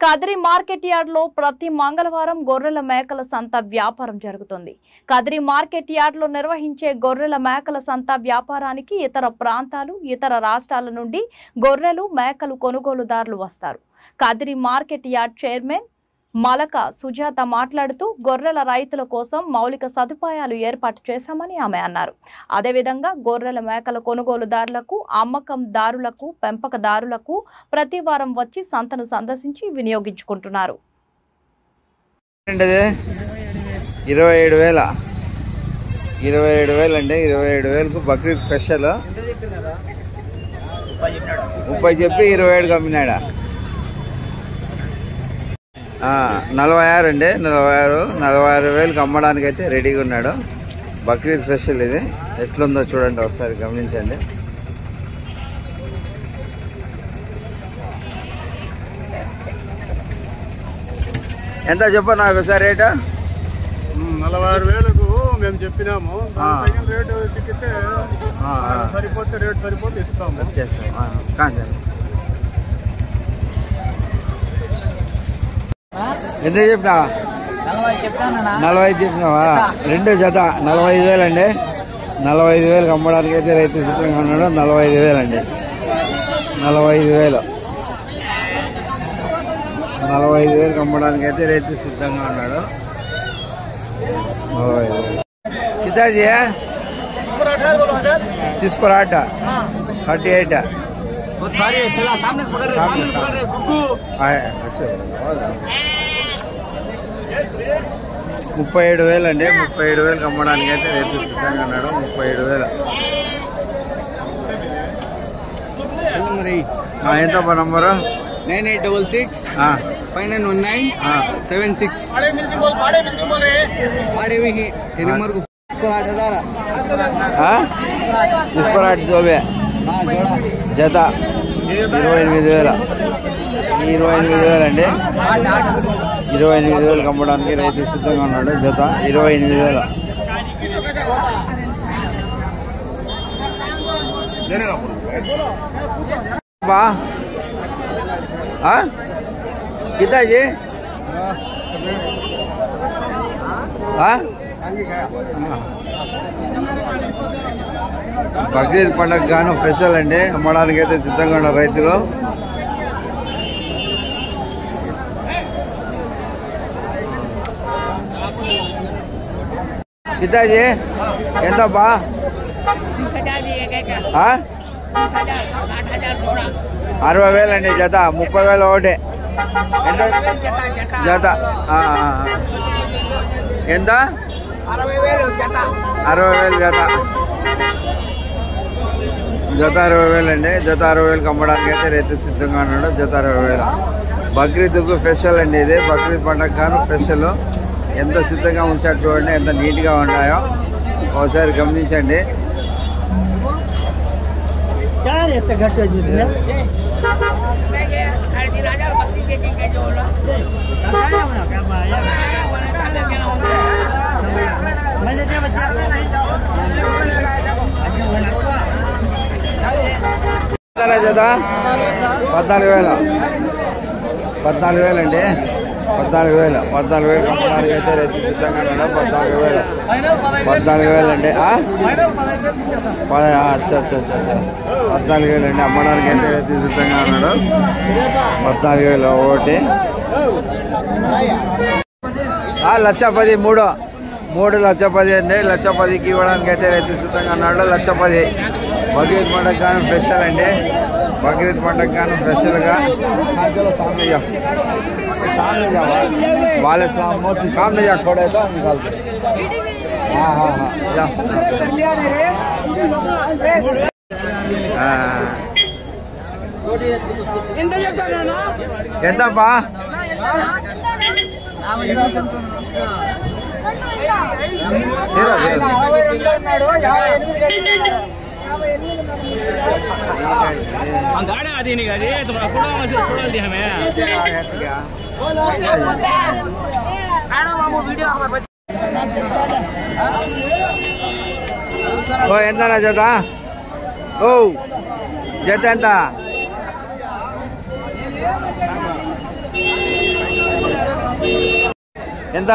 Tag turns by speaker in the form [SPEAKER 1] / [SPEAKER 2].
[SPEAKER 1] Kadiri market yard లో ప్రతి మంగళవారం గొర్రెల మేకల సంత వ్యాపారం జరుగుతుంది. కదిరి మార్కెట్ యార్డ్ లో నిర్వహించే గొర్రెల మేకల సంత వ్యాపారానికి ఇతర ప్రాంతాలు, ఇతర రాష్ట్రాల నుండి గొర్రెలు, మేకలు కొనుగోలుదారులు వస్తారు. Kadiri market yard chairman Malaka Sujatha మాట్లాడుతూ గొర్రెల రైతుల కోసం మౌలిక సదుపాయాలు ఏర్పాటు చేశామని ఆమె అన్నారు. అదేవిధంగా గొర్రెల మేకల కొనుగోలుదారులకు, అమ్మకందారులకు, పెంపకదారులకు ప్రతి వారం వచ్చి సంతను సందర్శించి వినియోగించుకుంటున్నారు.
[SPEAKER 2] 27,000 అంటే 27,000కు బక్రీద్ స్పెషల్ 30 చెప్పి 27 అమ్మినాడా. 46 అండి, 46,000కి అమ్మడానికి అయితే రెడీగా ఉన్నాడు. బక్రీద్ స్పెషల్ ఇది ఎట్లుందో చూడండి, ఒకసారి గమనించండి. ఎంత చెప్పు నాకు ఒకసారి రేటు?
[SPEAKER 3] 46,000కు మేము చెప్పినాము. రేటు చిక్కితే సరిపోతే రేటు సరిపోతే ఇస్తాము.
[SPEAKER 2] ఎంత చెప్పినావా? 40 చెప్పినావా? 2 జత 45,000 అండి. 45,000కి అమ్మడానికి అయితే రైతు సిద్ధంగా ఉన్నాడు. 45,000 అండి, 45,000 45,000కి అమ్మడానికి అయితే రైతు సిద్ధంగా ఉన్నాడు. 45,000 किताजी है? 38 38
[SPEAKER 3] बहुत भारी है। चला सामने पकड़ रहे, सामने पकड़ रहे गुग्गू।
[SPEAKER 2] अच्छा 37,000 అండి. 37,000కి అమ్మడానికి అయితే రైతు సిద్ధంగా ఉన్నాడు. 37,000 ఎంత నంబరు?
[SPEAKER 3] 9866 5919 76
[SPEAKER 2] జత 28,000 అండి. 28,000కి అమ్మడానికి రైతు సిద్ధంగా ఉన్నాడు. జత 28,000. బా किताजी బక్రీద్ పండుగ గాను స్పెషల్ అండి. అమ్మడానికి అయితే సిద్ధంగా ఉన్నారు రైతులు. किताजी ఎంత బా? 60,000 అండి జత. 30,000 ఒకటే. ఎంత జత? ఎంత? 60,000 జత. జత 60,000 అండి. జత 60,000కి అమ్మడానికి అయితే రైతు సిద్ధంగా ఉన్నాడు. జత 60,000. బక్రీద్కు స్పెషల్ అండి ఇది. బక్రీద్ పండుగ గాను స్పెషల్. ఎంత సిద్ధంగా ఉంచారు చూడండి, ఎంత నీట్గా ఉన్నాయో ఒకసారి గమనించండి. జత 14,000 అండి. 14,000 అమ్మడానికి అయితే రైతు సిద్ధంగా ఉన్నాడు. 14,000 అండి. 14,000 అండి అమ్మడానికి అయితే రైతు సిద్ధంగా ఉన్నాడు. 14,000 ఒకటి. 1,10,000 3 1,10,000 అండి. 1,10,000కి ఇవ్వడానికి అయితే రైతు సిద్ధంగా ఉన్నాడు. 1,10,000 బక్రీద్ పండుగ గాను స్పెషల్ అండి. बकरीद पंडग गानु स्पेशल गा चलो सामने जा वाले मोती सामने जा खोड़े तो निकाल दे। हाँ हाँ हाँ जा ఎంతప్పా?
[SPEAKER 3] गाड़ी आती नहीं गाड़ी तुम्हारा फोटो मुझे छोड़ दिया हमें वीडियो
[SPEAKER 2] ओ ఎంత జత? ఓ జత ఎంత? ఎంత